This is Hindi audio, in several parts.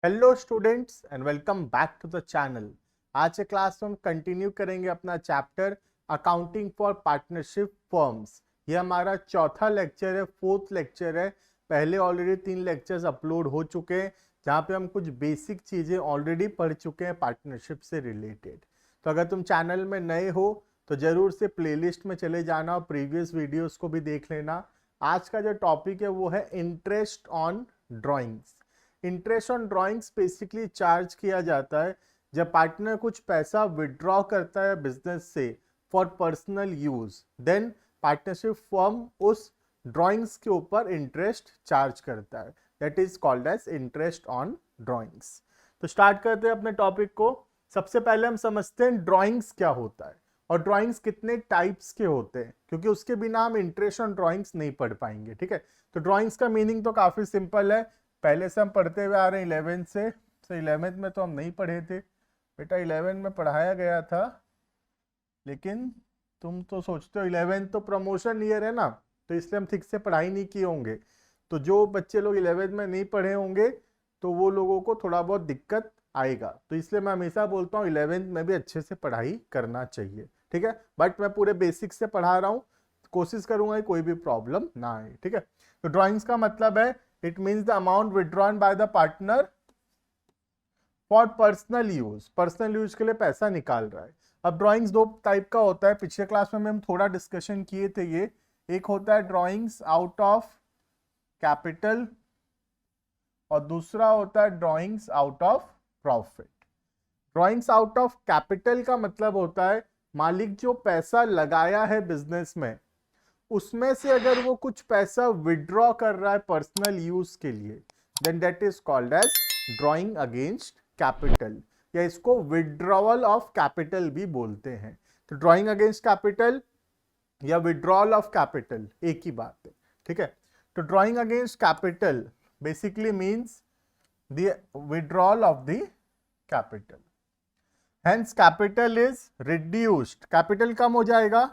Hello students and welcome back to the channel. आज के क्लास में हम कंटिन्यू करेंगे अपना chapter accounting for partnership firms. ये हमारा चौथा लेक्चर है, फोर्थ लेक्चर है। पहले ऑलरेडी 3 लेक्चर्स अपलोड हो चुके हैं जहाँ पे हम कुछ बेसिक चीज़ें ऑलरेडी पढ़ चुके हैं पार्टनरशिप से रिलेटेड। तो अगर तुम चैनल में नए हो तो ज़रूर से प्लेलिस्ट में चले जाना और प्रीवियस वीडियोज़ को भी देख लेना। आज का जो टॉपिक है वो है interest on drawings. Interest on drawings basically charge किया जाता है जब पार्टनर कुछ पैसा विड्रॉ करता है बिजनेस से for personal use, then partnership firm उस ड्राइंग्स के ऊपर इंटरेस्ट चार्ज करता है। That is called as interest on drawings. तो स्टार्ट करते हैं अपने टॉपिक को। सबसे पहले हम समझते हैं ड्राइंग्स क्या होता है और ड्राइंग्स कितने टाइप्स के होते हैं, क्योंकि उसके बिना हम इंटरेस्ट ऑन ड्राइंग्स नहीं पढ़ पाएंगे। ठीक है, तो ड्राइंग्स का मीनिंग तो काफी सिंपल है, पहले से हम पढ़ते हुए आ रहे हैं 11th से। तो 11th में तो हम नहीं पढ़े थे बेटा, 11 में पढ़ाया गया था, लेकिन तुम तो सोचते हो 11th तो प्रमोशन ईयर है ना, तो इसलिए हम ठीक से पढ़ाई नहीं किए होंगे। तो जो बच्चे लोग 11th में नहीं पढ़े होंगे तो वो लोगों को थोड़ा बहुत दिक्कत आएगा, तो इसलिए मैं हमेशा बोलता हूँ 11th में भी अच्छे से पढ़ाई करना चाहिए। ठीक है, बट मैं पूरे बेसिक से पढ़ा रहा हूँ, कोशिश करूंगा कोई भी प्रॉब्लम ना आए। ठीक है, तो ड्राइंग्स का मतलब है it means the amount withdrawn by the partner for personal use, personal use के लिए पैसा निकाल रहा है। अब ड्राइंग्स दो टाइप का होता है, पिछले क्लास में हम थोड़ा डिस्कशन किए थे ये। एक होता है ड्राइंग्स आउट ऑफ कैपिटल और दूसरा होता है drawings out of profit. Drawings out of capital का मतलब होता है मालिक जो पैसा लगाया है बिजनेस में उसमें से अगर वो कुछ पैसा विड्रॉ कर रहा है पर्सनल यूज के लिए, then that is called as drawing against capital, या इसको विड्रॉवल ऑफ कैपिटल भी बोलते हैं। तो ड्रॉइंग अगेंस्ट कैपिटल या विड्रॉल ऑफ कैपिटल एक ही बात है। ठीक है, तो drawing against capital basically means the withdrawal of the capital. Hence capital is reduced, capital कम हो जाएगा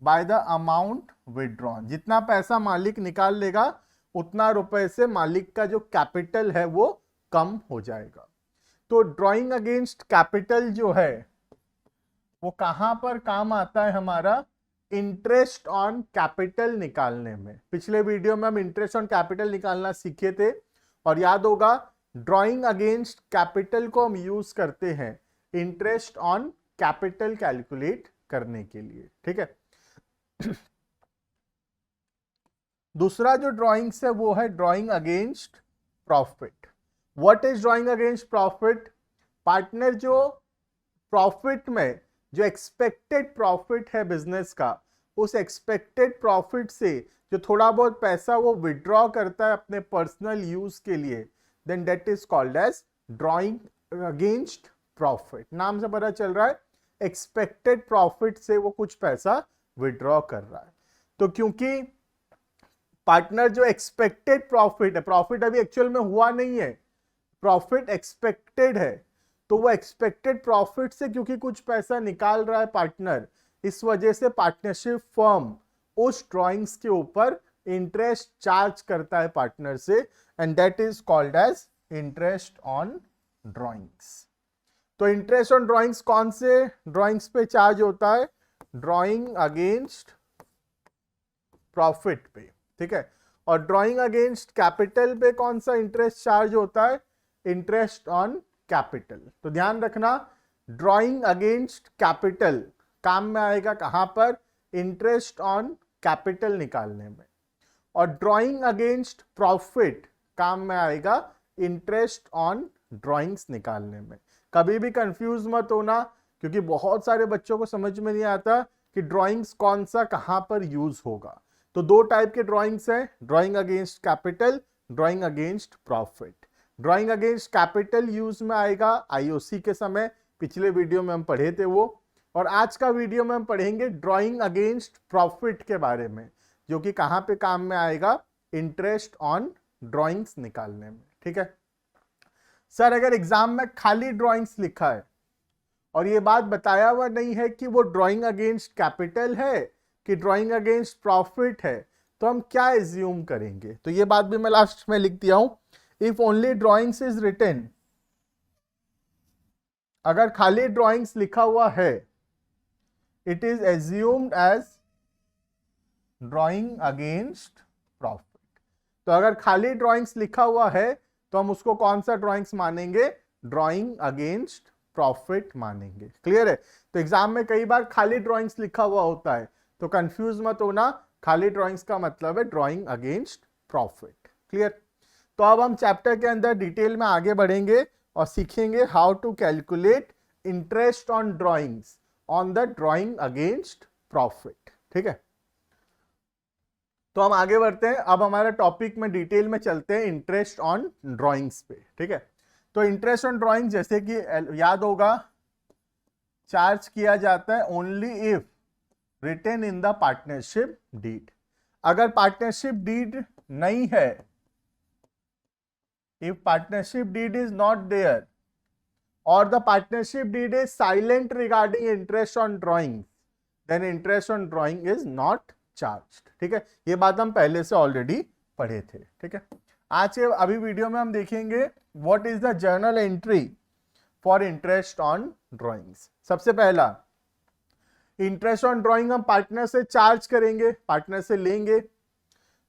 बाय द अमाउंट विड्रॉन। जितना पैसा मालिक निकाल लेगा उतना रुपए से मालिक का जो कैपिटल है वो कम हो जाएगा। तो ड्रॉइंग अगेंस्ट कैपिटल जो है वो कहां पर काम आता है हमारा, इंटरेस्ट ऑन कैपिटल निकालने में। पिछले वीडियो में हम इंटरेस्ट ऑन कैपिटल निकालना सीखे थे और याद होगा ड्रॉइंग अगेंस्ट कैपिटल को हम यूज करते हैं इंटरेस्ट ऑन कैपिटल कैलकुलेट करने के लिए। ठीक है, दूसरा जो ड्राइंग्स है वो है drawing against profit. What is drawing against profit? Partner जो प्रॉफिट में जो एक्सपेक्टेड प्रॉफिट है बिजनेस का, उस एक्सपेक्टेड प्रॉफिट से जो थोड़ा बहुत पैसा वो विड्रॉ करता है अपने पर्सनल यूज के लिए, then that is called as drawing against profit. नाम से पता चल रहा है एक्सपेक्टेड प्रॉफिट से वो कुछ पैसा विड्रॉ कर रहा है। तो क्योंकि पार्टनर जो एक्सपेक्टेड प्रॉफिट है, प्रॉफिट अभी एक्चुअल में हुआ नहीं है, प्रॉफिट एक्सपेक्टेड है, तो वो एक्सपेक्टेड प्रॉफिट से क्योंकि कुछ पैसा निकाल रहा है पार्टनर, इस वजह से पार्टनरशिप फर्म उस ड्राइंग्स के ऊपर इंटरेस्ट चार्ज करता है पार्टनर से, and that is called as interest on drawings. तो इंटरेस्ट ऑन ड्राइंग्स कौन से ड्राइंग्स पे चार्ज होता है? ड्राइंग अगेंस्ट प्रॉफिट पे। ठीक है, और ड्राइंग अगेंस्ट कैपिटल पे कौन सा इंटरेस्ट चार्ज होता है? Interest on capital. तो ध्यान रखना, ड्राइंग अगेंस्ट कैपिटल काम में आएगा कहां पर? इंटरेस्ट ऑन कैपिटल निकालने में। और ड्राइंग अगेंस्ट प्रॉफिट काम में आएगा इंटरेस्ट ऑन ड्राइंग्स निकालने में। कभी भी कंफ्यूज मत होना, क्योंकि बहुत सारे बच्चों को समझ में नहीं आता कि ड्राइंग्स कौन सा कहां पर यूज होगा। तो दो टाइप के ड्राइंग्स हैं, drawing against capital, drawing against profit. Drawing against capital use में आएगा आईओसी के समय, पिछले वीडियो में हम पढ़े थे वो। और आज का वीडियो में हम पढ़ेंगे ड्राइंग अगेंस्ट प्रॉफिट के बारे में, जो कि कहां पे काम में आएगा? इंटरेस्ट ऑन ड्राइंग्स निकालने में। ठीक है सर, अगर एग्जाम में खाली ड्राइंग्स लिखा है और ये बात बताया हुआ नहीं है कि वो ड्राइंग अगेंस्ट कैपिटल है कि ड्राइंग अगेंस्ट प्रॉफिट है, तो हम क्या एज्यूम करेंगे? तो ये बात भी मैं लास्ट में लिख दिया हूं। If only drawings is written अगर खाली ड्राइंग्स लिखा हुआ है, it is assumed as drawing against profit. तो अगर खाली ड्राइंग्स लिखा हुआ है तो हम उसको कौन सा ड्राइंग्स मानेंगे? ड्राइंग अगेंस्ट प्रॉफिट मानेंगे। क्लियर है? तो एग्जाम में कई बार खाली ड्राइंग्स लिखा हुआ होता है, तो कंफ्यूज मत होना, खाली ड्राइंग्स का मतलब है ड्राइंग अगेंस्ट प्रॉफिट। क्लियर? तो अब हम चैप्टर के अंदर डिटेल में आगे बढ़ेंगे और सीखेंगे how to calculate interest on drawings on the drawing against profit. ठीक है, तो हम आगे बढ़ते हैं। अब हमारा टॉपिक में डिटेल में चलते हैं इंटरेस्ट ऑन ड्राइंग्स पे। ठीक है, तो इंटरेस्ट ऑन ड्राइंग जैसे कि याद होगा, चार्ज किया जाता है only if written in the partnership deed. अगर पार्टनरशिप डीड नहीं है, if partnership deed is not there और the partnership deed is silent regarding interest on drawing, then interest on drawing is not charged. ठीक है, ये बात हम पहले से ऑलरेडी पढ़े थे। ठीक है, आज के अभी वीडियो में हम देखेंगे what is the journal entry for interest on drawings. सबसे पहला, इंटरेस्ट ऑन ड्राइंग हम पार्टनर से चार्ज करेंगे, पार्टनर से लेंगे।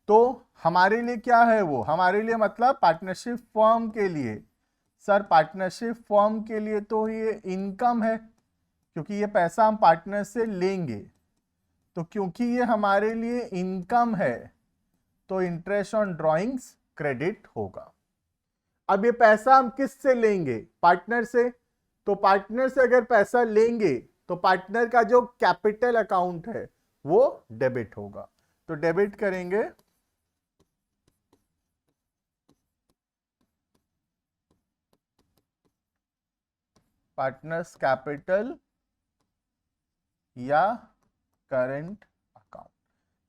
तो हमारे लिए क्या है वो? हमारे लिए मतलब पार्टनरशिप फर्म के लिए, सर पार्टनरशिप फर्म के लिए तो ये इनकम है, क्योंकि ये पैसा हम पार्टनर से लेंगे। तो क्योंकि ये हमारे लिए इनकम है तो इंटरेस्ट ऑन ड्राइंग्स क्रेडिट होगा। अब ये पैसा हम किस से लेंगे? पार्टनर से। तो पार्टनर से अगर पैसा लेंगे तो पार्टनर का जो कैपिटल अकाउंट है वो डेबिट होगा। तो डेबिट करेंगे पार्टनर्स कैपिटल या करंट अकाउंट।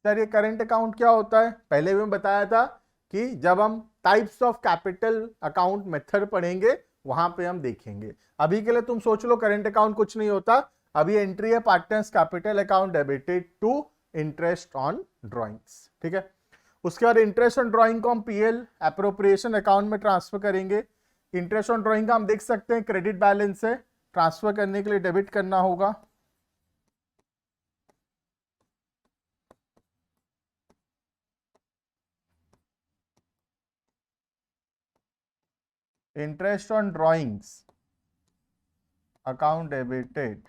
सर ये करंट अकाउंट क्या होता है? पहले भी मैं बताया था कि जब हम types of capital account method पढ़ेंगे वहां पे हम देखेंगे। अभी के लिए तुम सोच लो करंट अकाउंट कुछ नहीं होता, अभी एंट्री है partners capital account debited to interest on drawings. ठीक है, उसके बाद इंटरेस्ट ऑन ड्राइंग को हम पीएल एप्रोप्रिएशन अकाउंट में ट्रांसफर करेंगे। इंटरेस्ट ऑन ड्राइंग का हम देख सकते हैं क्रेडिट बैलेंस है, ट्रांसफर करने के लिए डेबिट करना होगा। Interest on drawings account debited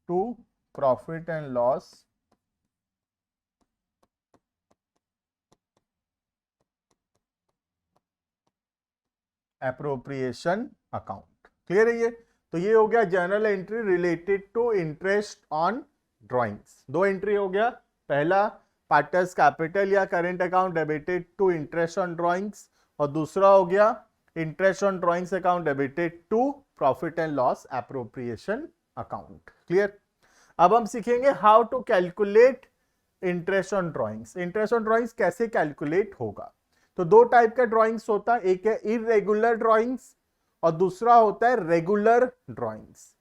to profit and loss appropriation account. Clear है ये? तो ये हो गया journal entry related to interest on drawings. दो एंट्री हो गया, पहला पार्टनर्स कैपिटल या current account debited to interest on drawings, और दूसरा हो गया interest on drawings account debited to profit and loss appropriation account. Clear? अब हम सीखेंगे how to calculate interest on drawings. Interest on drawings कैसे कैलकुलेट होगा? तो दो टाइप का ड्राइंग्स होता है, एक है इरेगुलर ड्राइंग्स और दूसरा होता है रेगुलर ड्राइंग्स।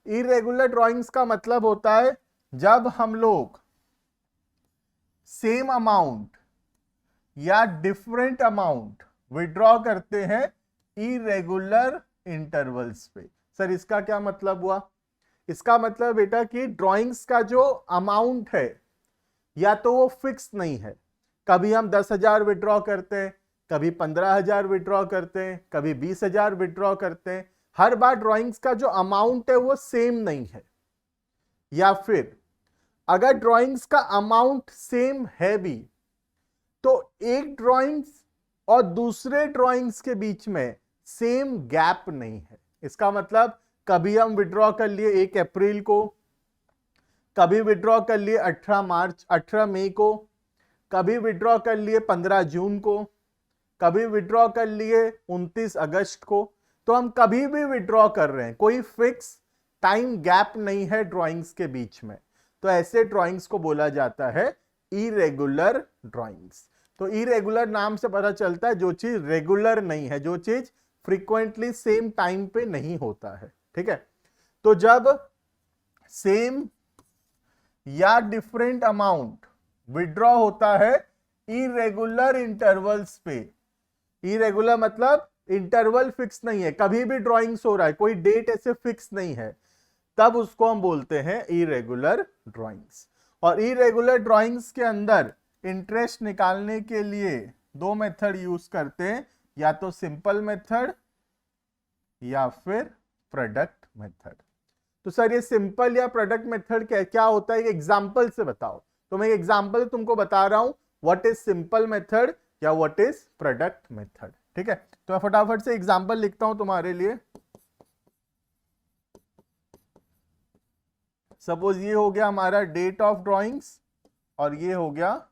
इरेगुलर ड्राइंग्स का मतलब होता है जब हम लोग सेम अमाउंट या डिफरेंट अमाउंट विड्रॉ करते हैं इरेगुलर इंटरवल्स पे। सर इसका क्या मतलब हुआ? इसका मतलब बेटा कि ड्राइंग्स का जो अमाउंट है या तो वो फिक्स नहीं है, कभी हम 10,000 विड्रॉ करते हैं, कभी 15,000 विड्रॉ करते हैं, कभी 20,000 विड्रॉ करते हैं, हर बार ड्राइंग्स का जो अमाउंट है वो सेम नहीं है। या फिर अगर ड्राइंग्स का अमाउंट सेम है भी तो एक ड्राइंग्स और दूसरे ड्राइंग्स के बीच में सेम गैप नहीं है। इसका मतलब कभी हम विड्रॉ कर लिए 1 अप्रैल को, कभी विड्रॉ कर लिए 18 मई को, कभी विड्रॉ कर लिए 15 जून को, कभी विड्रॉ कर लिए 29 अगस्त को। तो हम कभी भी विड्रॉ कर रहे हैं, कोई फिक्स टाइम गैप नहीं है ड्राइंग्स के बीच में, तो ऐसे ड्राइंग्स को बोला जाता है इरेगुलर ड्राइंग्स। तो इरेगुलर नाम से पता चलता है जो चीज रेगुलर नहीं है, जो चीज फ्रीक्वेंटली सेम टाइम पे नहीं होता है। ठीक है, तो जब सेम या डिफरेंट अमाउंट विड्रॉ होता है इरेगुलर इंटरवल्स पे, इरेगुलर मतलब इंटरवल फिक्स नहीं है, कभी भी ड्राइंग्स हो रहा है, कोई डेट ऐसे फिक्स नहीं है, तब उसको हम बोलते हैं इरेगुलर ड्राइंग्स। और इरेगुलर ड्राइंग्स के अंदर इंटरेस्ट निकालने के लिए दो मेथड यूज करते हैं, या तो सिंपल मेथड या फिर प्रोडक्ट मेथड। तो सर ये सिंपल या प्रोडक्ट मेथड क्या होता है, एक एग्जांपल से बताओ। तो मैं एग्जांपल तुमको बता रहा हूं, व्हाट इज सिंपल मेथड या व्हाट इज प्रोडक्ट मेथड। ठीक है, तो मैं फटाफट से एग्जांपल लिखता हूं तुम्हारे लिए। सपोज ये हो गया हमारा डेट ऑफ ड्राइंग्स और ये हो गया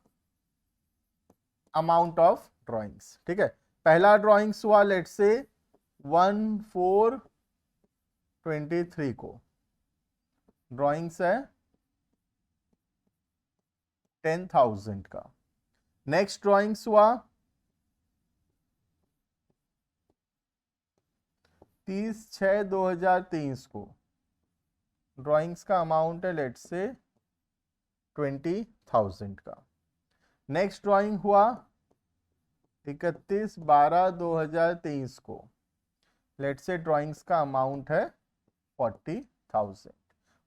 अमाउंट ऑफ ड्राइंग्स। ठीक है, पहला ड्राइंग्स हुआ लेट से 1/4/23 को, ड्राइंग्स है 10,000 का। नेक्स्ट ड्राइंग्स हुआ 30/6/2023 को, ड्राइंग्स का अमाउंट है लेट से 20,000 का। नेक्स्ट ड्राइंग हुआ 31/12/2023 को, लेट से ड्राइंग्स का अमाउंट है 40,000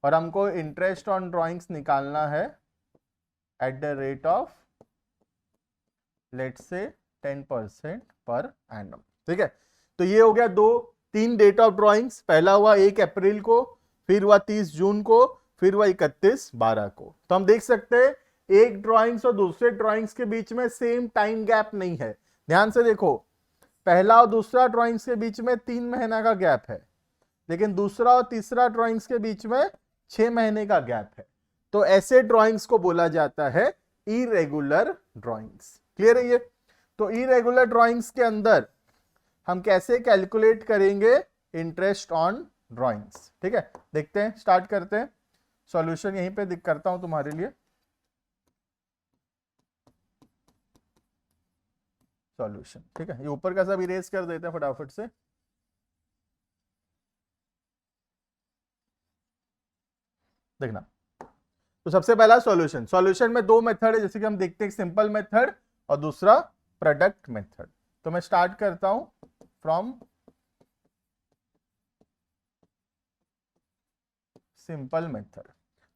और हमको इंटरेस्ट ऑन ड्राइंग्स निकालना है एट द रेट ऑफ लेट से 10% पर एनम। ठीक है, तो ये हो गया तीन डेट ऑफ ड्राइंग्स। पहला हुआ 1 अप्रैल को, फिर हुआ 30 जून को, फिर हुआ 31/12 को। तो हम देख सकते हैं एक ड्राइंग्स और दूसरे ड्राइंग्स के बीच में सेम टाइम गैप नहीं है। ध्यान से देखो, पहला और दूसरा ड्राइंग्स के बीच में 3 महीना का गैप है, लेकिन दूसरा और तीसरा ड्राइंग्स के बीच में 6 महीने का गैप है। तो ऐसे ड्राइंग्स को बोला जाता है इरेगुलर ड्राइंग्स। क्लियर है ये? तो इरेगुलर ड्राइंग्स के अंदर हम कैसे कैलकुलेट करेंगे इंटरेस्ट ऑन ड्राइंग्स। ठीक है, देखते हैं, स्टार्ट करते हैं। सॉल्यूशन यहीं पे करता हूं तुम्हारे लिए। सॉल्यूशन, ठीक है, ये ऊपर का सब इरेज कर देते हैं फटाफट से। देखना, तो सबसे पहला सॉल्यूशन। सॉल्यूशन में दो मेथड है, जैसे कि हम देखते हैं, सिंपल मेथड और दूसरा प्रोडक्ट मेथड। तो मैं स्टार्ट करता हूं फ्रॉम सिंपल मेथड।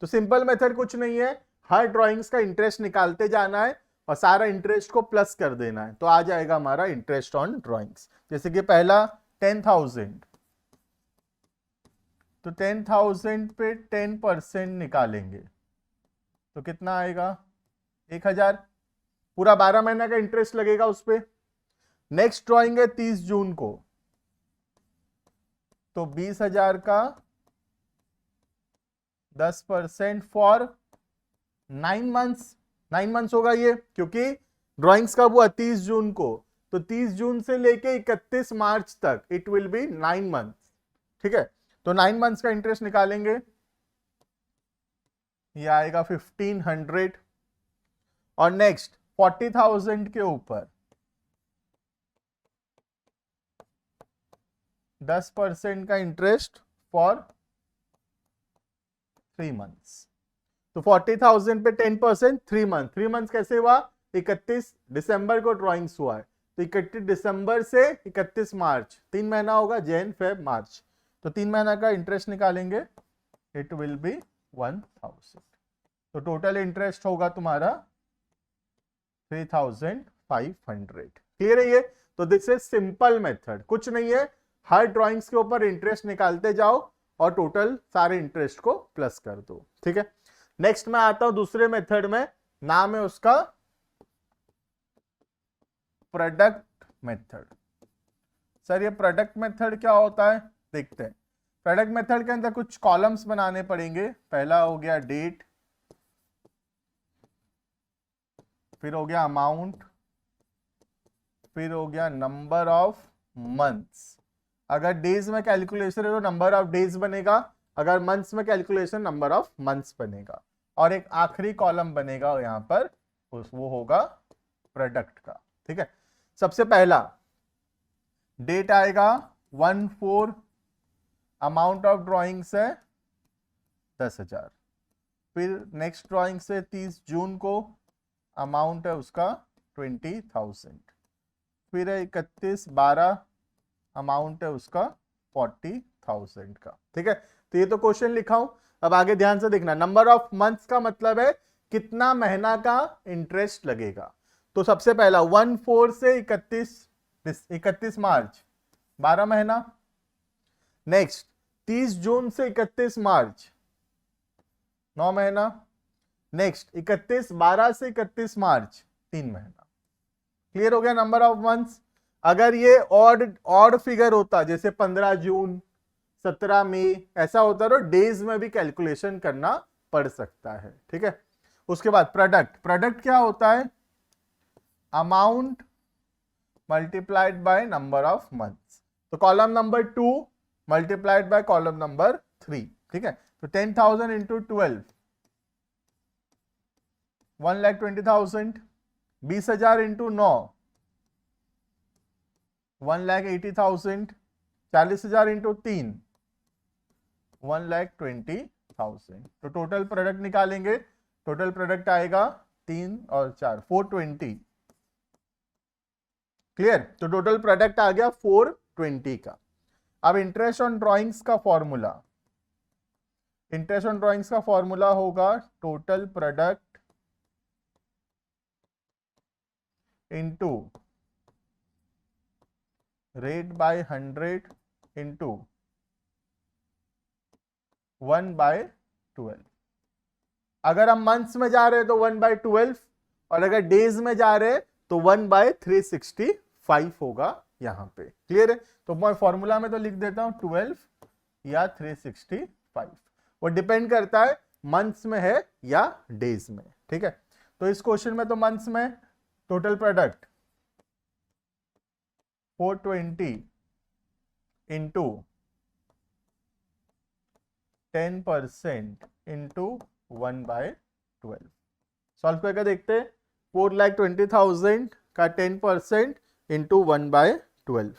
तो सिंपल मेथड कुछ नहीं है, हर ड्राइंग्स का इंटरेस्ट निकालते जाना है और सारा इंटरेस्ट को प्लस कर देना है, तो आ जाएगा हमारा इंटरेस्ट ऑन ड्राइंग्स। जैसे कि पहला 10,000, तो 10,000 पे 10% निकालेंगे तो कितना आएगा, 1,000। पूरा 12 महीना का इंटरेस्ट लगेगा उस पे। नेक्स्ट ड्राइंग है 30 जून को, तो 20,000 का 10% फॉर 9 मंथ्स। 9 मंथ्स होगा ये, क्योंकि ड्राइंग्स कब हुआ, 30 जून को, तो 30 जून से लेके 31 मार्च तक इट विल बी 9 मंथ्स। ठीक है, तो 9 मंथ्स का इंटरेस्ट निकालेंगे, ये आएगा 1500। और नेक्स्ट 40,000 के ऊपर 10% का इंटरेस्ट फॉर 3 मंथ्स। तो 40,000 पे 10%, 3 मंथ। 3 मंथ कैसे हुआ, 31 दिसंबर को ड्राइंग्स हुआ है, तो 31 दिसंबर से 31 मार्च, 3 महीना होगा, जैन फेब मार्च। तो 3 महीना का इंटरेस्ट निकालेंगे, इट विल बी 1,000। तो टोटल इंटरेस्ट होगा तुम्हारा 3,500। क्लियर है ये? तो दिस इज सिंपल मेथड, कुछ नहीं है, हर ड्राइंग्स के ऊपर इंटरेस्ट निकालते जाओ और टोटल सारे इंटरेस्ट को प्लस कर दो। ठीक है, नेक्स्ट मैं आता हूं दूसरे मेथड में, नाम है उसका प्रोडक्ट मेथड। सर ये प्रोडक्ट मेथड क्या होता है, देखते हैं। प्रोडक्ट मेथड के अंदर कुछ कॉलम्स बनाने पड़ेंगे। पहला हो गया डेट, फिर हो गया अमाउंट, फिर हो गया नंबर ऑफ मंथ्स। अगर डेज में कैलकुलेशन है तो नंबर ऑफ डेज बनेगा, अगर मंथ्स में कैलकुलेशन नंबर ऑफ मंथ्स बनेगा, और एक आखिरी कॉलम बनेगा यहां पर, वो होगा प्रोडक्ट का। ठीक है, सबसे पहला डेट आएगा 1/4, अमाउंट ऑफ ड्राइंग्स है 10,000। फिर नेक्स्ट ड्राइंग से 30 जून को, अमाउंट है उसका 20,000। फिर है 31/12, अमाउंट है उसका 40,000 का। ठीक है, तो ये तो क्वेश्चन लिखा हूं। अब आगे ध्यान से देखना, नंबर ऑफ मंथ्स का मतलब है कितना महीना का इंटरेस्ट लगेगा। तो सबसे पहला 1/4 से 31 मार्च 12 महीना। नेक्स्ट 30 जून से 31 मार्च 9 महीना। नेक्स्ट 31/12 से 31 मार्च 3 महीना। क्लियर हो गया नंबर ऑफ मंथ्स। अगर ये ऑड फिगर होता, जैसे 15 जून 17 मई ऐसा होता तो डेज में भी कैलकुलेशन करना पड़ सकता है। ठीक है, उसके बाद प्रोडक्ट क्या होता है, amount multiplied by number of months. तो column number 2 multiplied by column number 3। ठीक है, तो 10,000 इंटू 12 1,20,000। 20,000 इंटू 9 1,80,000। 40,000 इंटू 3 1,20,000। तो टोटल प्रोडक्ट निकालेंगे, टोटल प्रोडक्ट आएगा 3 और 4 420। क्लियर, तो टोटल प्रोडक्ट आ गया 420 का। अब इंटरेस्ट ऑन ड्रॉइंग्स का फॉर्मूला, इंटरेस्ट ऑन ड्रॉइंग्स का फॉर्मूला होगा total product into rate by 100 into 1/12। अगर हम मंथ्स में जा रहे हैं तो 1/12, और अगर डेज में जा रहे हैं तो 1/365 होगा यहां पे। क्लियर है, तो मैं फॉर्मूला में तो लिख देता हूं 12 या 365, वो डिपेंड करता है मंथ्स में है या डेज में। ठीक है, तो इस क्वेश्चन में तो मंथ्स में total product 420 into 10% into 1/12। Solve करके देखते हैं। 4,20,000 का 10% इंटू 1/12,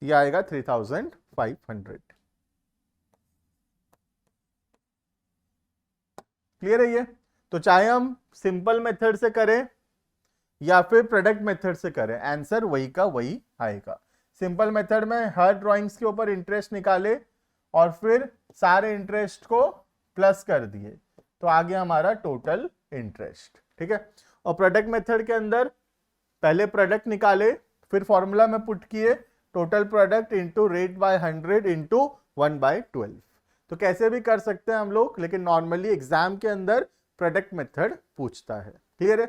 ये आएगा 3,500। क्लियर है ये। तो चाहे हम सिंपल मेथड से करें या फिर प्रोडक्ट मेथड से करें, आंसर वही का वही आएगा। सिंपल मेथड में हर ड्राइंग्स के ऊपर इंटरेस्ट निकाले और फिर सारे इंटरेस्ट को प्लस कर दिए, तो आ गया हमारा टोटल इंटरेस्ट। ठीक है, और प्रोडक्ट मेथड के अंदर पहले प्रोडक्ट निकाले, फिर फॉर्मूला में पुट किए total product into rate by 100 into 1/12। तो कैसे भी कर सकते हैं हम लोग, लेकिन नॉर्मली एग्जाम के अंदर प्रोडक्ट मेथड पूछता है। क्लियर है,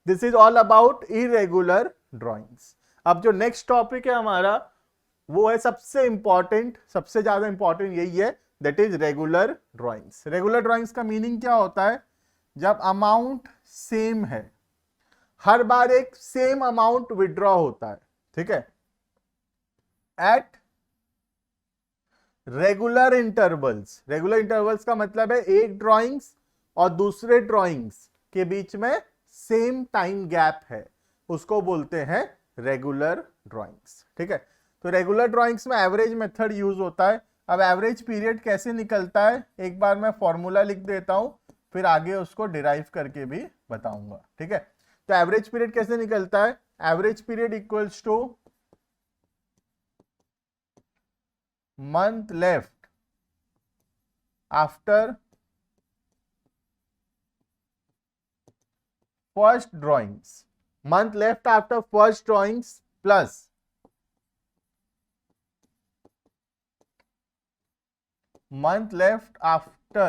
this is all about irregular drawings. अब जो नेक्स्ट टॉपिक है हमारा वो है सबसे इंपॉर्टेंट, सबसे ज्यादा इंपॉर्टेंट यही है, that is regular drawings. Regular drawings का मीनिंग क्या होता है, जब अमाउंट सेम है, हर बार एक सेम अमाउंट विड्रॉ होता है। ठीक है, at regular intervals. Regular intervals का मतलब है एक ड्राइंग्स और दूसरे ड्राइंग्स के बीच में सेम टाइम गैप है, उसको बोलते हैं रेगुलर ड्राइंग्स। ठीक है, तो रेगुलर ड्राइंग्स में एवरेज मेथड यूज होता है। अब एवरेज पीरियड कैसे निकलता है, एक बार मैं फॉर्मूला लिख देता हूं, फिर आगे उसको डिराइव करके भी बताऊंगा। ठीक है, तो एवरेज पीरियड कैसे निकलता है, average period equals to month left after first drawings, month left after first drawings plus month left after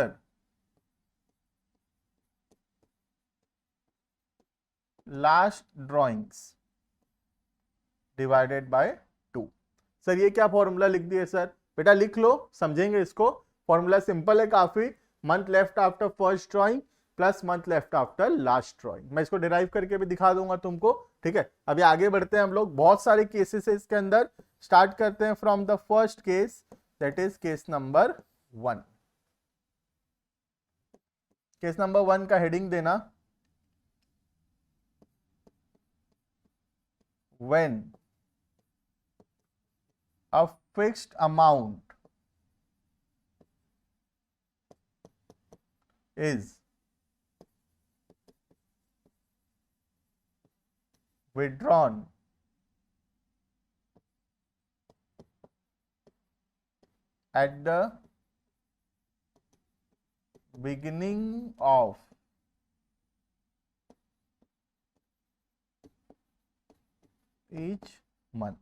last drawings divided by 2। Sir ये क्या फॉर्मूला लिख दिए सर, बेटा लिख लो, समझेंगे इसको। फॉर्मूला सिंपल है काफी, month left after first drawing plus month left after last drawing. मैं इसको डिराइव करके भी दिखा दूंगा तुमको। ठीक है, अभी आगे बढ़ते हैं हम लोग, बहुत सारे केसेस है इसके अंदर। स्टार्ट करते हैं from the first case, that is case number 1। Case number 1 का हेडिंग देना, when a fixed amount is withdrawn at the beginning of each month.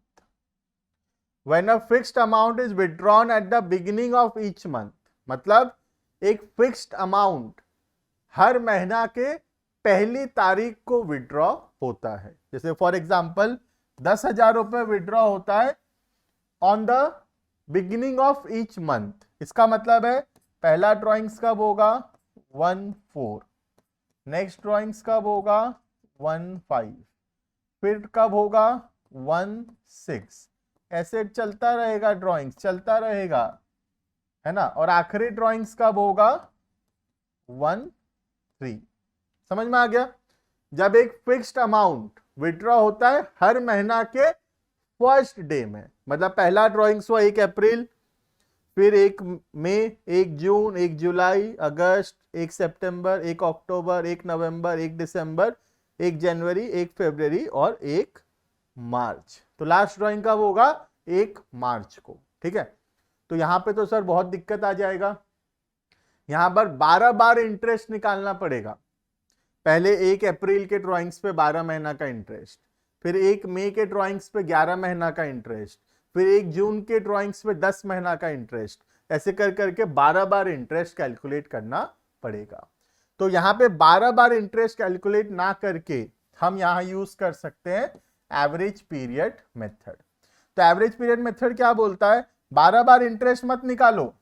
When a fixed amount is withdrawn at the beginning of each month, मतलब एक फिक्स्ड अमाउंट हर महीना के पहली तारीख को विड्रॉ होता है. जैसे फॉर एग्जांपल 10,000 रुपए विड्रॉ होता है on the beginning of each month. इसका मतलब है पहला ड्रॉइंग्स कब होगा 1/4, नेक्स्ट ड्रॉइंग्स कब होगा 1/5, फिर कब होगा 1/6. ऐसे चलता रहेगा, ड्रॉइंग्स चलता रहेगा, है ना. और आखिरी ड्रॉइंग्स कब होगा 1/3. समझ में आ गया. जब एक फिक्स्ड अमाउंट विड्रॉ होता है हर महीना के फर्स्ट डे में, मतलब पहला ड्रॉइंग्स हुआ 1 अप्रैल, फिर 1 मई, 1 जून, 1 जुलाई, अगस्त, 1 सितंबर, 1 अक्टूबर, 1 नवंबर, 1 दिसंबर, 1 जनवरी, 1 फरवरी और 1 मार्च. तो लास्ट ड्राइंग कब होगा 1 मार्च को. ठीक है. तो यहां पे तो सर बहुत दिक्कत आ जाएगा. यहां पर 12 बार इंटरेस्ट निकालना पड़ेगा. पहले 1 अप्रैल के ड्राइंग्स पे 12 महीना का इंटरेस्ट, फिर 1 मई के ड्राइंग्स पे 11 महीना का इंटरेस्ट, फिर 1 जून के ड्राइंग्स पे 10 महीना का इंटरेस्ट. ऐसे कर करके 12 बार इंटरेस्ट कैलकुलेट करना पड़ेगा. तो यहां पे 12 बार इंटरेस्ट कैलकुलेट ना करके हम यहां यूज कर सकते हैं एवरेज पीरियड मेथड. तो एवरेज पीरियड मेथड क्या बोलता है, 12 बार इंटरेस्ट मत निकालो,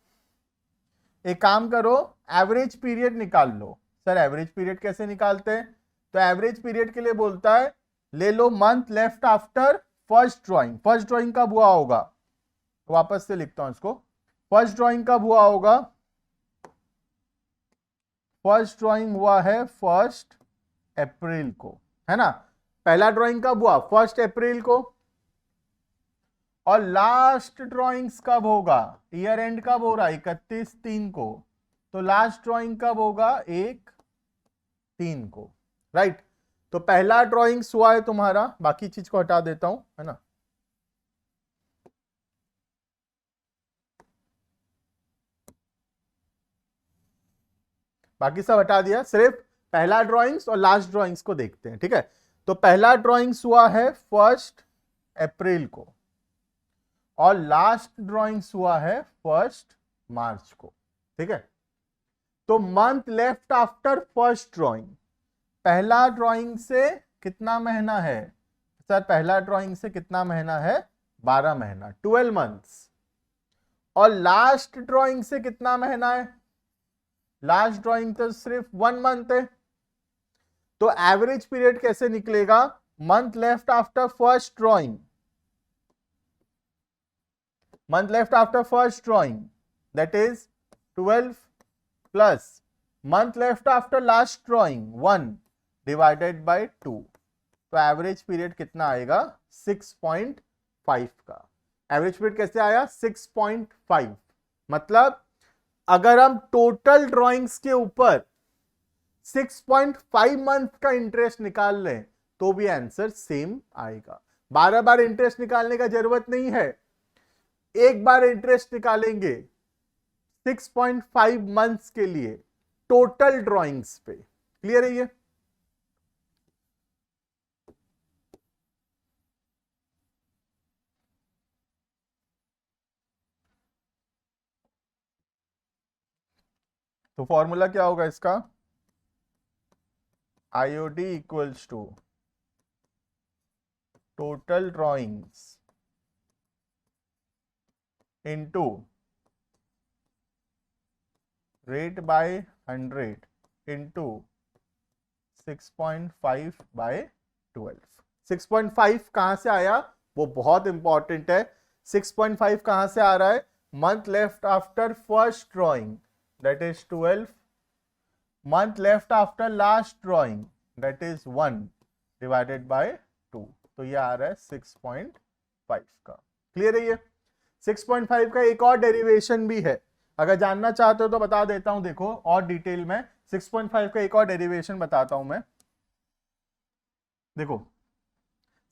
एक काम करो एवरेज पीरियड निकाल लो. सर एवरेज पीरियड कैसे निकालते हैं, तो एवरेज पीरियड के लिए बोलता है ले लो month left after first drawing. First drawing कब हुआ होगा, वापस से लिखता हूं इसको. फर्स्ट ड्राइंग कब हुआ होगा, फर्स्ट ड्राइंग हुआ है 1 अप्रैल को, है ना. पहला ड्राइंग कब हुआ 1 अप्रैल को. और लास्ट ड्राइंग्स कब होगा, ईयर एंड कब हो रहा है 31/3 को. तो लास्ट ड्राइंग कब होगा 1/3 को. राइट. तो पहला ड्राइंग्स हुआ है तुम्हारा, बाकी चीज को हटा देता हूं, है ना. बाकी सब हटा दिया, सिर्फ पहला ड्राइंग्स और लास्ट ड्राइंग्स को देखते हैं. ठीक है. तो पहला ड्राइंग्स हुआ है 1 अप्रैल को और लास्ट ड्राइंग्स हुआ है 1 मार्च को. ठीक है. तो month left after first drawing, पहला ड्राइंग से कितना महीना है सर, पहला ड्राइंग से कितना महीना है 12 महीना, 12 मंथ्स. और लास्ट ड्राइंग से कितना महीना है, लास्ट ड्राइंग तो सिर्फ 1 मंथ है. तो एवरेज पीरियड कैसे निकलेगा, month left after first drawing, month left after first drawing, that is 12 plus month left after last drawing 1 divided by 2. तो एवरेज पीरियड कितना आएगा 6.5 का. एवरेज पीरियड कैसे आया 6.5. मतलब अगर हम टोटल ड्राइंग्स के ऊपर 6.5 मंथ का इंटरेस्ट निकाल लें तो भी आंसर सेम आएगा. 12 बार इंटरेस्ट निकालने का जरूरत नहीं है, एक बार इंटरेस्ट निकालेंगे 6.5 मंथ्स के लिए टोटल ड्राइंग्स पे. क्लियर है ये. तो फॉर्मूला क्या होगा इसका, IOD equals to total drawings into rate by 100 into 6.5 by 12. 6.5 कहां से आया वो बहुत इंपॉर्टेंट है. 6.5 कहां से आ रहा है, month left after first drawing that is 12, month left after last drawing that is 1 divided by 2. तो ये आ रहा है 6.5 का. क्लियर है ये. 6.5 का एक और डेरिवेशन भी है, अगर जानना चाहते हो तो बता देता हूं. देखो और डिटेल में 6.5 का एक और डेरिवेशन बताता हूं मैं. देखो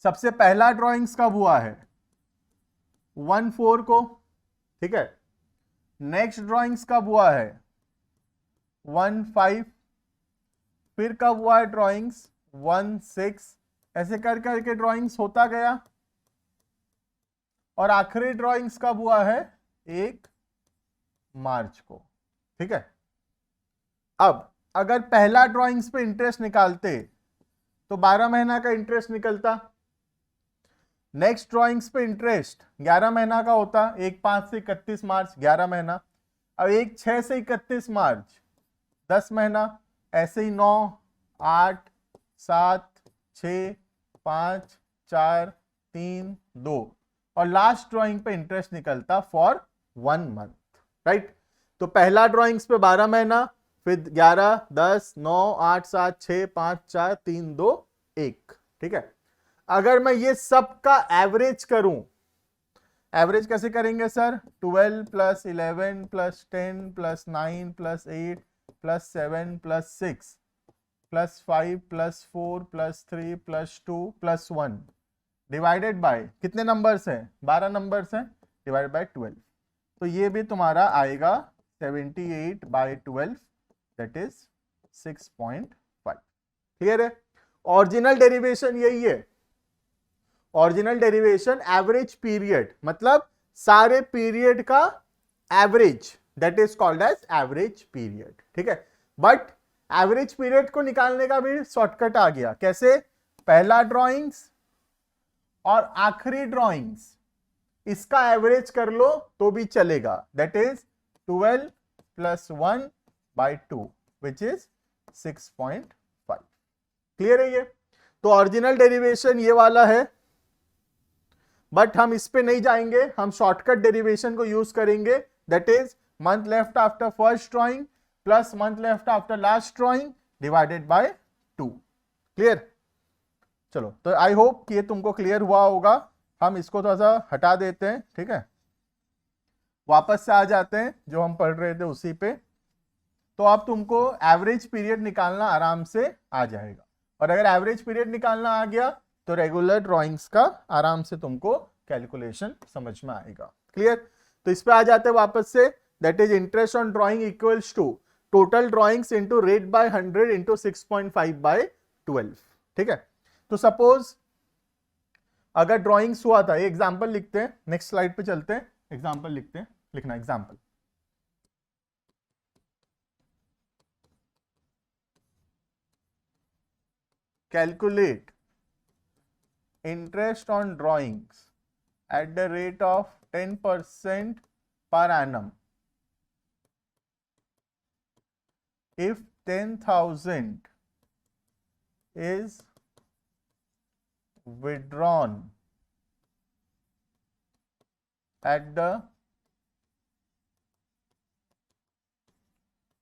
सबसे पहला ड्राइंग्स कब हुआ है? 1/4 को, ठीक है। नेक्स्ट ड्राइंग्स कब हुआ है? 1/5। फिर कब हुआ है ड्राइंग्स? 1/6। ऐसे कर करके ड्राइंग्स होता गया, और आखिरी ड्राइंग्स कब हुआ है? 1 मार्च को, ठीक है। अब अगर पहला ड्राइंग्स पे इंटरेस्ट निकालते तो 12 महीना का इंटरेस्ट निकलता। नेक्स्ट ड्राइंग्स पे इंटरेस्ट 11 महीना का होता, 1/5 से 31 मार्च 11 महीना। अब 1/6 से 31 मार्च 10 महीना। ऐसे ही 9, 8, 7, 6, 5, 4, 3, 2, और लास्ट ड्राइंग पे इंटरेस्ट निकलता फॉर 1 मंथ, राइट। तो पहला ड्राइंग्स पे 12 महीना, फिर 11, 10, 9, 8, 7, 6, 5, 4, 3, 2, 1, ठीक है। अगर मैं ये सब का एवरेज करूं, एवरेज कैसे करेंगे सर? 12 + 11 + 10 + 9 + 8 + 7 + 6 + 5 + 4 + 3 + 2 + 1 डिवाइडेड बाय कितने नंबर्स हैं? 12 नंबर्स हैं, डिवाइडेड बाय 12। तो ये भी तुम्हारा आएगा 78/12, दैट इज 6.5। क्लियर है? ओरिजिनल डेरिवेशन यही है। ओरिजिनल डेरिवेशन एवरेज पीरियड, मतलब सारे पीरियड का average, that is called as average period, ठीक है। बट एवरेज पीरियड को निकालने का भी शॉर्टकट आ गया। कैसे? पहला ड्राइंग्स और आखिरी ड्राइंग्स, इसका एवरेज कर लो तो भी चलेगा, that is 12 + 1/2 which is 6.5। Clear है ये? तो ओरिजिनल डेरिवेशन ये वाला है, बट हम इस पे नहीं जाएंगे, हम शॉर्टकट डेरिवेशन को यूज करेंगे, that is month left after first drawing plus month left after last drawing divided by 2। Clear? चलो, तो आई होप कि ये तुमको क्लियर हुआ होगा। हम इसको थोड़ा सा हटा देते हैं, ठीक है, वापस से आ जाते हैं जो हम पढ़ रहे थे उसी पे। तो अब तुमको एवरेज पीरियड निकालना आराम से आ जाएगा, और अगर एवरेज पीरियड निकालना आ गया तो रेगुलर ड्राइंग्स का आराम से तुमको कैलकुलेशन समझ में आएगा। क्लियर? तो इस पे आ जाते हैं वापस से, that is interest on drawing equals to total drawings into rate by 100 into 6.5/12, ठीक है। तो सपोज अगर ड्राइंग्स हुआ था, एग्जाम्पल लिखते हैं, नेक्स्ट स्लाइड पे चलते हैं, एग्जाम्पल लिखते हैं, लिखना example. Calculate interest on drawings at the rate of 10% per annum if 10,000 is withdrawn at the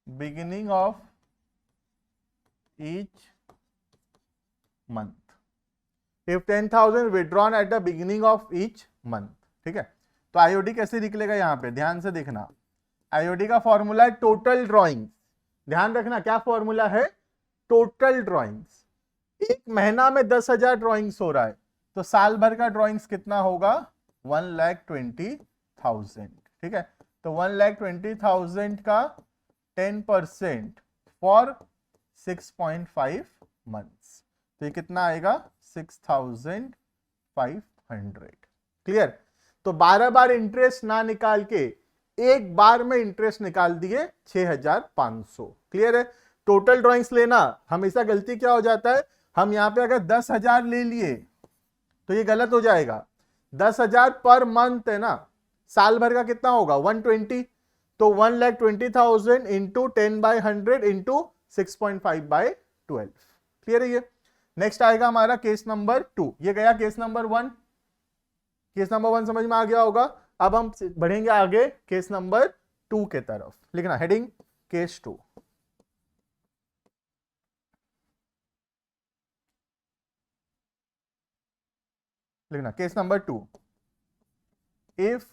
beginning of each month. If 10,000 withdrawn at the beginning of each month, ठीक है। तो आईओडी कैसे निकलेगा? यहां पे ध्यान से देखना, आईओडी का फॉर्मूला है टोटल ड्राइंग्स। ध्यान रखना क्या फॉर्मूला है? Total drawings. एक महीना में 10,000 ड्राइंग्स हो रहा है, तो साल भर का ड्राइंग्स कितना होगा? 1,20,000, ठीक है। तो 1,20,000 का 10% फॉर 6.5 मंथ्स, तो ये कितना आएगा? 6,500। क्लियर? तो 12 बार इंटरेस्ट ना निकाल के एक बार में इंटरेस्ट निकाल दिए 6,500। क्लियर है? टोटल ड्राइंग्स लेना हमेशा गलती क्या हो जाता है, हम यहां पे अगर 10,000 ले लिए तो ये गलत हो जाएगा। 10,000 पर मंथ है ना, साल भर का कितना होगा? 120। तो 1,20,000 इंटू 10/100 इंटू 6.5/12। क्लियर है ये? नेक्स्ट आएगा हमारा केस नंबर 2। ये गया केस नंबर 1। केस नंबर 1 समझ में आ गया होगा। अब हम बढ़ेंगे आगे केस नंबर 2 के तरफ। लिखना हेडिंग केस 2। लिखना case number 2। If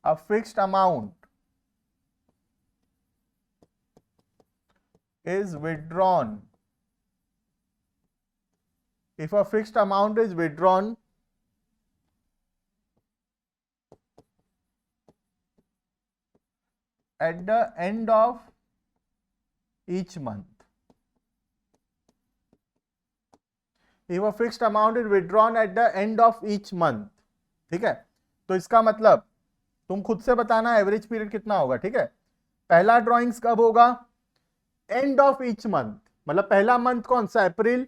a fixed amount is withdrawn if a fixed amount is withdrawn at the end of each month, if a fixed amount is withdrawn at the end of each month, ठीक है, तो इसका मतलब तुम खुद से बताना एवरेज पीरियड कितना होगा, ठीक है। पहला ड्रॉइंग्स कब होगा, एंड ऑफ ईच मंथ, मतलब पहला मंथ कौन सा, अप्रैल,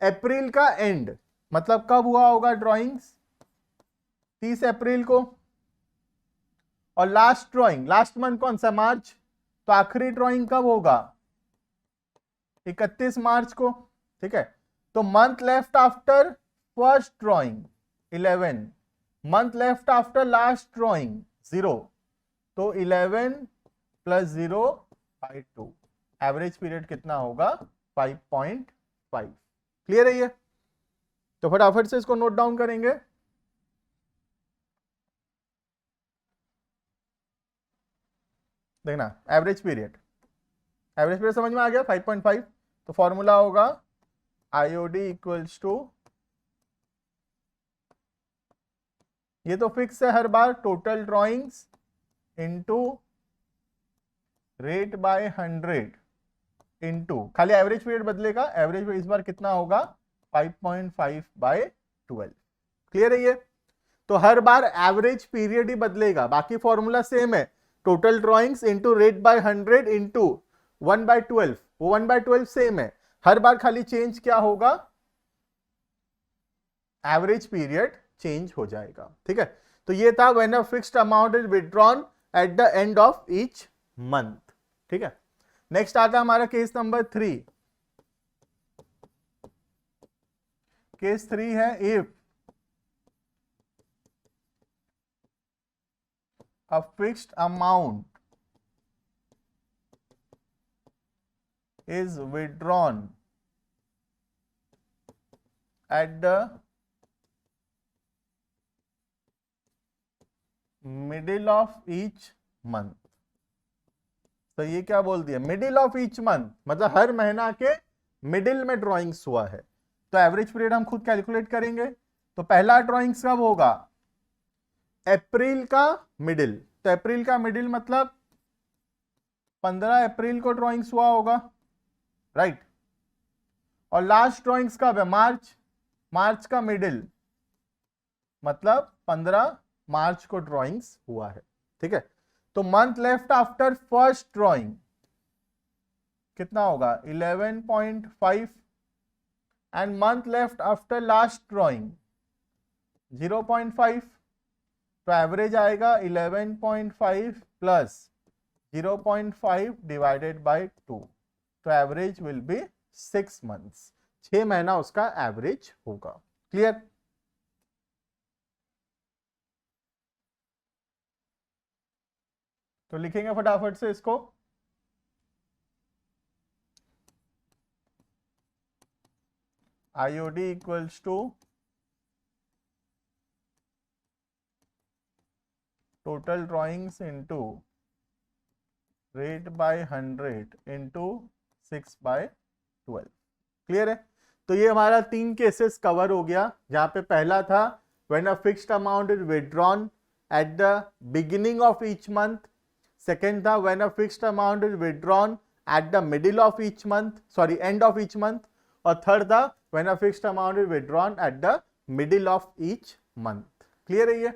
अप्रैल का एंड, मतलब कब हुआ होगा ड्रॉइंग्स, 30 अप्रैल को। और लास्ट ड्रॉइंग, लास्ट मंथ कौन सा, मार्च, तो आखिरी ड्रॉइंग कब होगा, 31 मार्च को, ठीक है। तो month left after first drawing 11, month left after last drawing 0, तो 11 प्लस 0 बाई 2, एवरेज पीरियड कितना होगा, 5.5। क्लियर है ये, तो फटाफट से इसको नोट डाउन करेंगे। देखना एवरेज पीरियड, एवरेज पीरियड समझ में आ गया 5.5, तो फॉर्मूला होगा IOD इक्वल्स टू, ये तो फिक्स है हर बार, total drawings into rate by 100 into, खाली एवरेज पीरियड बदलेगा, एवरेज इस बार कितना होगा 5.5 बाय 12। क्लियर है ये, तो हर बार एवरेज पीरियड ही बदलेगा, बाकी फॉर्मूला सेम है, total drawings into rate by 100 into 1/12, वो 1/12 सेम है, हर बार खाली चेंज क्या होगा, एवरेज पीरियड चेंज हो जाएगा, ठीक है। तो ये था when a fixed amount is withdrawn at the end of each month, ठीक है। नेक्स्ट आता है हमारा केस नंबर 3। केस 3 है, if a fixed amount is withdrawn at the middle of each month, तो ये क्या बोल दिया, मिडिल ऑफ ईच मंथ, मतलब हर महीना के मिडिल में ड्रॉइंग्स हुआ है, तो एवरेज पीरियड हम खुद कैलकुलेट करेंगे। तो पहला ड्रॉइंग्स कब होगा, अप्रैल का मिडिल, तो अप्रैल का मिडिल मतलब 15 अप्रैल को ड्रॉइंग्स हुआ होगा, राइट। और लास्ट ड्रॉइंग्स कब है, मार्च, मार्च का मिडिल मतलब 15 मार्च को ड्रॉइंग्स हुआ है, ठीक है। तो month left after first drawing कितना होगा 11.5 and month left after last drawing 0.5, तो एवरेज आएगा 11.5 प्लस 0.5 डिवाइडेड बाय 2, तो एवरेज विल बी 6 मंथ्स, 6 महीना उसका एवरेज होगा। क्लियर, तो लिखेंगे फटाफट से इसको, IOD equals to total drawings into rate by 100 into 6/12। Clear है, तो ये हमारा 3 केसेस कवर हो गया, जहां पे पहला था when a fixed amount is withdrawn at the beginning of each month, second था when a fixed amount is withdrawn at the middle of each month, sorry end of each month, और थर्ड था when a fixed amount is withdrawn at the middle of each month. Clear है ये,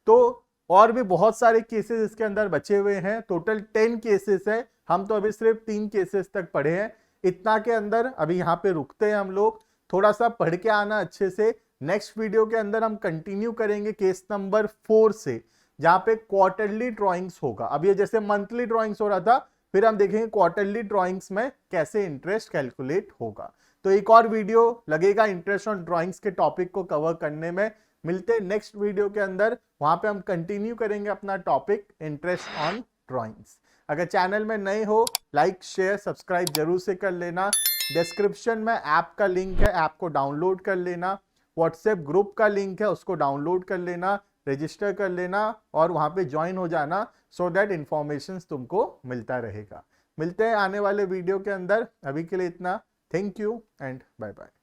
तो और भी बहुत सारे केसेस इसके अंदर बचे हुए हैं, टोटल 10 केसेस है, हम तो अभी सिर्फ 3 केसेस तक पढ़े हैं, इतना के अंदर अभी यहाँ पे रुकते हैं हम लोग, थोड़ा सा पढ़ के आना अच्छे से। नेक्स्ट वीडियो के अंदर हम कंटिन्यू करेंगे केस नंबर 4 से, जहाँ पे क्वार्टरली ड्रॉइंग्स होगा। अब ये जैसे मंथली ड्रॉइंग्स हो रहा था, फिर हम देखेंगे क्वार्टरली ड्रॉइंग्स में कैसे इंटरेस्ट कैलकुलेट होगा। तो एक और वीडियो लगेगा इंटरेस्ट ऑन ड्रॉइंग्स के टॉपिक को कवर करने में, मिलते हैं नेक्स्ट वीडियो के अंदर, वहां पे हम कंटिन्यू करेंगे अपना टॉपिक इंटरेस्ट ऑन ड्रॉइंग्स। अगर चैनल में नए हो, लाइक शेयर सब्सक्राइब जरूर से कर लेना, डिस्क्रिप्शन में ऐप का लिंक है, ऐप को डाउनलोड कर लेना, व्हाट्सएप ग्रुप का लिंक है उसको डाउनलोड कर लेना, रजिस्टर कर लेना और वहां पे ज्वाइन हो जाना, सो दैट इंफॉर्मेशन तुमको मिलता रहेगा। मिलते हैं आने वाले वीडियो के अंदर, अभी के लिए इतना, thank you and bye bye.